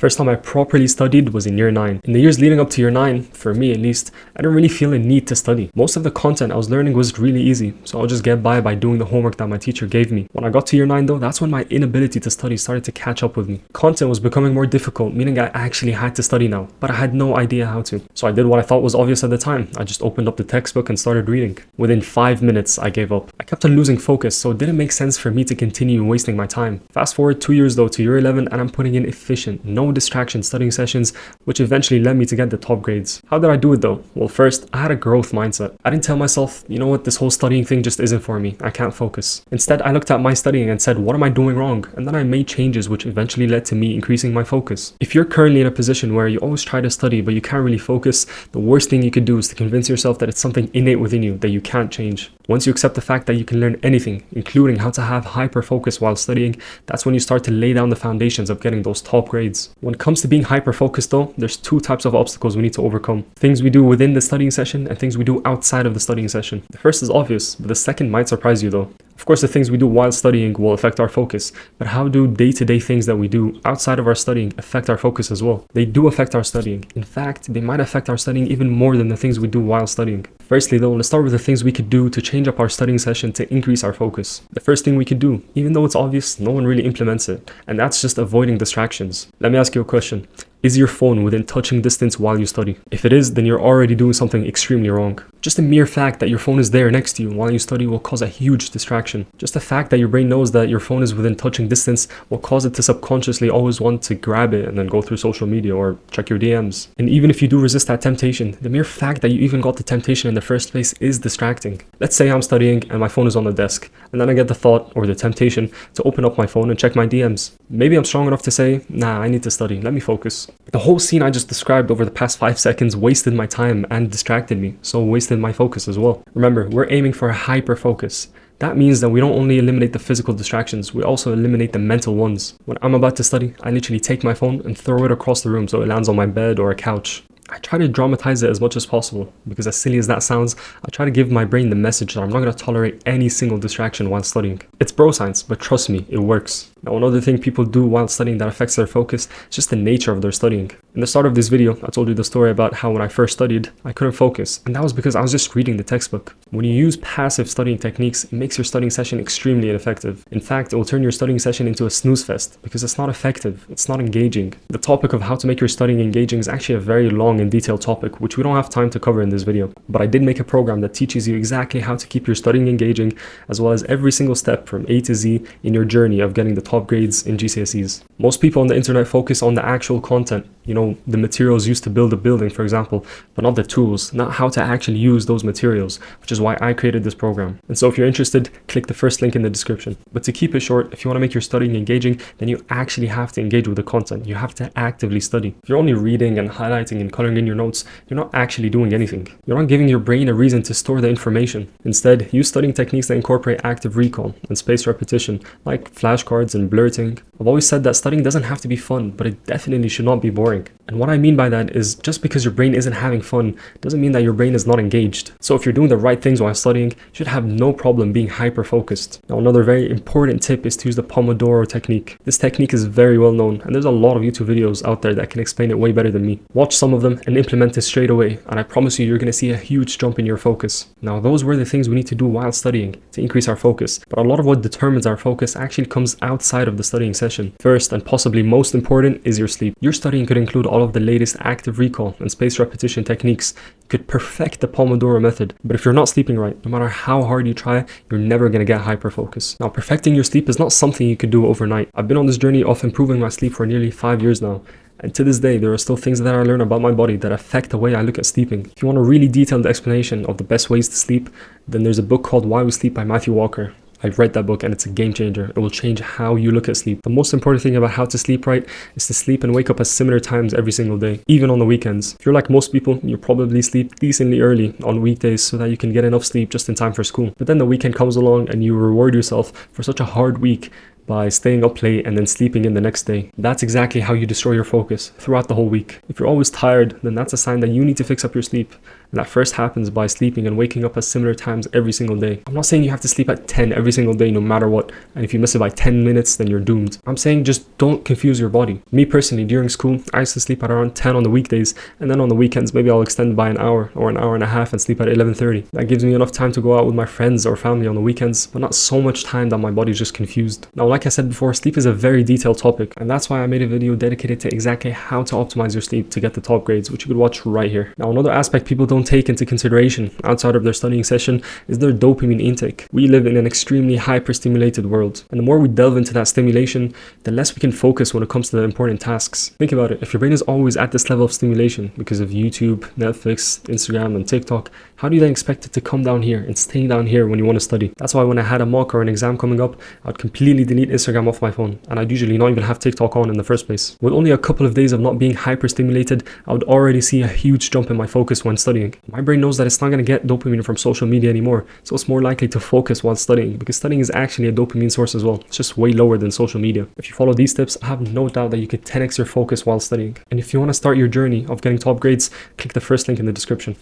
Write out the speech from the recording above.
first time I properly studied was in year 9. In the years leading up to year 9, for me at least, I didn't really feel a need to study. Most of the content I was learning was really easy, so I'll just get by doing the homework that my teacher gave me. When I got to year 9 though, that's when my inability to study started to catch up with me. Content was becoming more difficult, meaning I actually had to study now, but I had no idea how to. So I did what I thought was obvious at the time. I just opened up the textbook and started reading. Within 5 minutes, I gave up. I kept on losing focus, so it didn't make sense for me to continue wasting my time. Fast forward 2 years though to year 11, and I'm putting in efficient, no distraction studying sessions, which eventually led me to get the top grades. How did I do it though? Well, first, I had a growth mindset. I didn't tell myself, you know what, this whole studying thing just isn't for me. I can't focus. Instead, I looked at my studying and said, what am I doing wrong? And then I made changes which eventually led to me increasing my focus. If you're currently in a position where you always try to study but you can't really focus, the worst thing you could do is to convince yourself that it's something innate within you that you can't change. Once you accept the fact that you can learn anything, including how to have hyper focus while studying, that's when you start to lay down the foundations of getting those top grades. When it comes to being hyper focused though, there's 2 types of obstacles we need to overcome. Things we do within the studying session and things we do outside of the studying session. The first is obvious, but the second might surprise you though. Of course, the things we do while studying will affect our focus, but how do day-to-day things that we do outside of our studying affect our focus as well? They do affect our studying. In fact, they might affect our studying even more than the things we do while studying. Firstly though, let's start with the things we could do to change up our studying session to increase our focus. The first thing we could do, even though it's obvious, no one really implements it, and that's just avoiding distractions. Let me ask you a question. Is your phone within touching distance while you study? If it is, then you're already doing something extremely wrong. Just the mere fact that your phone is there next to you while you study will cause a huge distraction. Just the fact that your brain knows that your phone is within touching distance will cause it to subconsciously always want to grab it and then go through social media or check your DMs. And even if you do resist that temptation, the mere fact that you even got the temptation in the first place is distracting. Let's say I'm studying and my phone is on the desk, and then I get the thought or the temptation to open up my phone and check my DMs. Maybe I'm strong enough to say, nah, I need to study, let me focus. The whole scene I just described over the past 5 seconds wasted my time and distracted me, so wasted my focus as well. Remember, we're aiming for a hyper focus. That means that we don't only eliminate the physical distractions, we also eliminate the mental ones. When I'm about to study, I literally take my phone and throw it across the room so it lands on my bed or a couch. I try to dramatize it as much as possible, because as silly as that sounds, I try to give my brain the message that I'm not going to tolerate any single distraction while studying. It's bro science, but trust me, it works. Now, another thing people do while studying that affects their focus is just the nature of their studying. In the start of this video, I told you the story about how when I first studied, I couldn't focus, and that was because I was just reading the textbook. When you use passive studying techniques, it makes your studying session extremely ineffective. In fact, it will turn your studying session into a snooze fest, because it's not effective, it's not engaging. The topic of how to make your studying engaging is actually a very long and detailed topic, which we don't have time to cover in this video. But I did make a program that teaches you exactly how to keep your studying engaging, as well as every single step from A to Z in your journey of getting the top grades in GCSEs. Most people on the internet focus on the actual content, you know, the materials used to build a building, for example, but not the tools, not how to actually use those materials, which is why I created this program. And so if you're interested, click the first link in the description. But to keep it short, if you want to make your studying engaging, then you actually have to engage with the content. You have to actively study. If you're only reading and highlighting and coloring in your notes, you're not actually doing anything. You're not giving your brain a reason to store the information. Instead, use studying techniques that incorporate active recall and spaced repetition, like flashcards and blurting. I've always said that studying doesn't have to be fun, but it definitely should not be boring. And what I mean by that is just because your brain isn't having fun doesn't mean that your brain is not engaged. So if you're doing the right things while studying, you should have no problem being hyper focused. Now, another very important tip is to use the Pomodoro technique. This technique is very well known, and there's a lot of YouTube videos out there that can explain it way better than me. Watch some of them and implement it straight away, and I promise you're going to see a huge jump in your focus. Now, those were the things we need to do while studying to increase our focus, but a lot of what determines our focus actually comes outside of the studying session. First, and possibly most important, is your sleep. Your studying could include all of the latest active recall and spaced repetition techniques. You could perfect the Pomodoro method, but if you're not sleeping right, no matter how hard you try, you're never going to get hyper focus. Now, perfecting your sleep is not something you could do overnight. I've been on this journey of improving my sleep for nearly 5 years now. And to this day, there are still things that I learn about my body that affect the way I look at sleeping. If you want a really detailed explanation of the best ways to sleep, then there's a book called Why We Sleep by Matthew Walker. I've read that book and it's a game changer. It will change how you look at sleep. The most important thing about how to sleep right is to sleep and wake up at similar times every single day, even on the weekends. If you're like most people, you probably sleep decently early on weekdays so that you can get enough sleep just in time for school. But then the weekend comes along and you reward yourself for such a hard week by staying up late and then sleeping in the next day. That's exactly how you destroy your focus throughout the whole week. If you're always tired, then that's a sign that you need to fix up your sleep. And that first happens by sleeping and waking up at similar times every single day. I'm not saying you have to sleep at 10 every single day no matter what, and if you miss it by 10 minutes then you're doomed. I'm saying just don't confuse your body. Me personally, during school, I used to sleep at around 10 on the weekdays, and then on the weekends maybe I'll extend by an hour or an hour and a half and sleep at 11:30. That gives me enough time to go out with my friends or family on the weekends, but not so much time that my body's just confused. Now, like I said before, sleep is a very detailed topic, and that's why I made a video dedicated to exactly how to optimize your sleep to get the top grades, which you could watch right here. Now, another aspect people don't take into consideration outside of their studying session is their dopamine intake. We live in an extremely hyper-stimulated world, and the more we delve into that stimulation, the less we can focus when it comes to the important tasks. Think about it. If your brain is always at this level of stimulation because of YouTube, Netflix, Instagram, and TikTok, how do you then expect it to come down here and stay down here when you want to study? That's why when I had a mock or an exam coming up, I'd completely delete Instagram off my phone, and I'd usually not even have TikTok on in the first place. With only a couple of days of not being hyper-stimulated, I would already see a huge jump in my focus when studying. My brain knows that it's not going to get dopamine from social media anymore, so it's more likely to focus while studying, because studying is actually a dopamine source as well. It's just way lower than social media. If you follow these tips, I have no doubt that you could 10x your focus while studying. And if you want to start your journey of getting top grades, click the first link in the description.